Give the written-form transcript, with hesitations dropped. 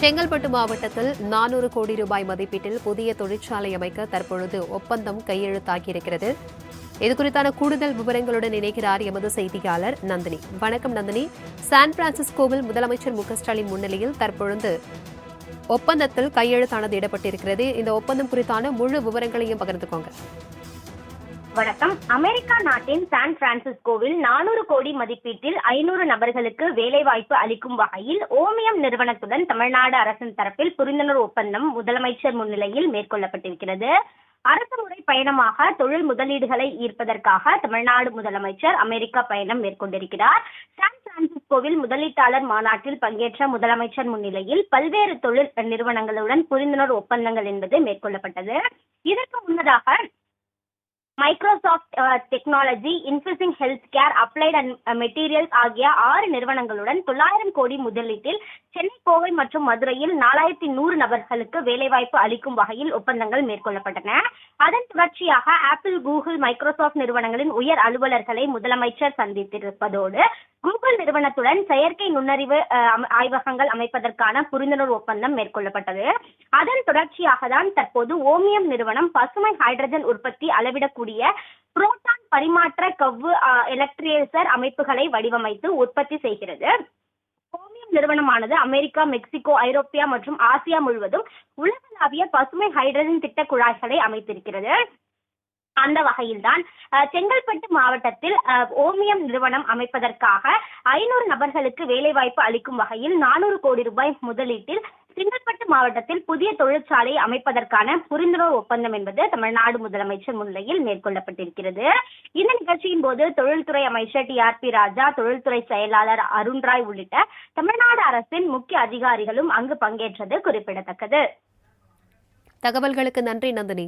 செங்கல்பட்டு மாவட்டத்தில் 400 கோடி ரூபாய் மதிப்பீட்டில் புதிய தொழிற்சாலை அமைக்க தற்பொழுது ஒப்பந்தம் கையெழுத்தாகியிருக்கிறது. இதுகுறித்தான கூடுதல் விவரங்களுடன் இணைகிறார் எமது செய்தியாளர் நந்தினி. வணக்கம் நந்தினி. சான் பிரான்சிஸ்கோவில் முதலமைச்சர் மு.க.ஸ்டாலின் முன்னிலையில் தற்பொழுது ஒப்பந்தத்தில் கையெழுத்தானது இடப்பட்டிருக்கிறது. இந்த ஒப்பந்தம் குறித்தான முழு விவரங்களையும் பகிர்ந்துக்கோங்க. வணக்கம். அமெரிக்கா நாட்டின் சான் பிரான்சிஸ்கோவில் 400 கோடி மதிப்பீட்டில் 500 நபர்களுக்கு வேலைவாய்ப்பு அளிக்கும் வகையில் ஓமியம் நிறுவனத்துடன் தமிழ்நாடு அரசின் தரப்பில் புரிந்துணர்வு ஒப்பந்தம் முதலமைச்சர் முன்னிலையில் மேற்கொள்ளப்பட்டிருக்கிறது. அரசு முறை பயணமாக தொழில் முதலீடுகளை ஈர்ப்பதற்காக தமிழ்நாடு முதலமைச்சர் அமெரிக்கா பயணம் மேற்கொண்டிருக்கிறார். சான் பிரான்சிஸ்கோவில் முதலீட்டாளர் மாநாட்டில் பங்கேற்ற முதலமைச்சர் முன்னிலையில் பல்வேறு தொழில் நிறுவனங்களுடன் புரிந்துணர்வு ஒப்பந்தங்கள் என்பது மேற்கொள்ளப்பட்டது. இதற்கு முன்னதாக மைக்ரோசாப்ட் டெக்னாலஜி, இன்ஃபிசிங் health care, Applied and Materials ஆகிய 6 நிறுவனங்களுடன் 900 கோடி முதலீட்டில் சென்னை, கோவை மற்றும் மதுரையில் 4100 நபர்களுக்கு வேலைவாய்ப்பு அளிக்கும் வகையில் ஒப்பந்தங்கள் மேற்கொள்ளப்பட்டன. அதன் தொடர்ச்சியாக ஆப்பிள், கூகுள், மைக்ரோசாப்ட் நிறுவனங்களின் உயர் அலுவலர்களை முதலமைச்சர் சந்தித்திருப்பதோடு கூகுள் நிறுவனத்துடன் செயற்கை நுண்ணறிவு ஆய்வகங்கள் அமைப்பதற்கான புரிந்துணர்வு ஒப்பந்தம் மேற்கொள்ளப்பட்டது. அதன் தொடர்ச்சியாக தான் தற்போது ஓமியம் நிறுவனம் பசுமை ஹைட்ரஜன் உற்பத்தி அளவிடக்கூடிய புரோட்டான் பரிமாற்ற கவ்வு எலக்ட்ரேசர் அமைப்புகளை வடிவமைத்து உற்பத்தி செய்கிறது. ஓமியம் நிறுவனமானது அமெரிக்கா, மெக்சிகோ, ஐரோப்பியா மற்றும் ஆசியா முழுவதும் உலகளாவிய பசுமை ஹைட்ரஜன் திட்ட குழாய்களை அமைத்திருக்கிறது. அந்த வகையில்தான் செங்கல்பட்டு மாவட்டத்தில் ஓமியம் நிறுவனம் அமைப்பதற்காக 500 நபர்களுக்கு வேலைவாய்ப்பு அளிக்கும் வகையில் 400 கோடி ரூபாய் முதலீட்டில் செங்கல்பட்டு மாவட்டத்தில் புதிய தொழிற்சாலை அமைப்பதற்கான புரிந்துணர்வு ஒப்பந்தம் என்பது தமிழ்நாடு முதலமைச்சர் முன்னிலையில் மேற்கொள்ளப்பட்டிருக்கிறது. இந்த நிகழ்ச்சியின் போது தொழில்துறை அமைச்சர் டி.ஆர்.பி. ராஜா, தொழில்துறை செயலாளர் அருண்ராய் உள்ளிட்ட தமிழ்நாடு அரசின் முக்கிய அதிகாரிகளும் அங்கு பங்கேற்றது குறிப்பிடத்தக்கது. தகவல்களுக்கு நன்றி நந்தினி.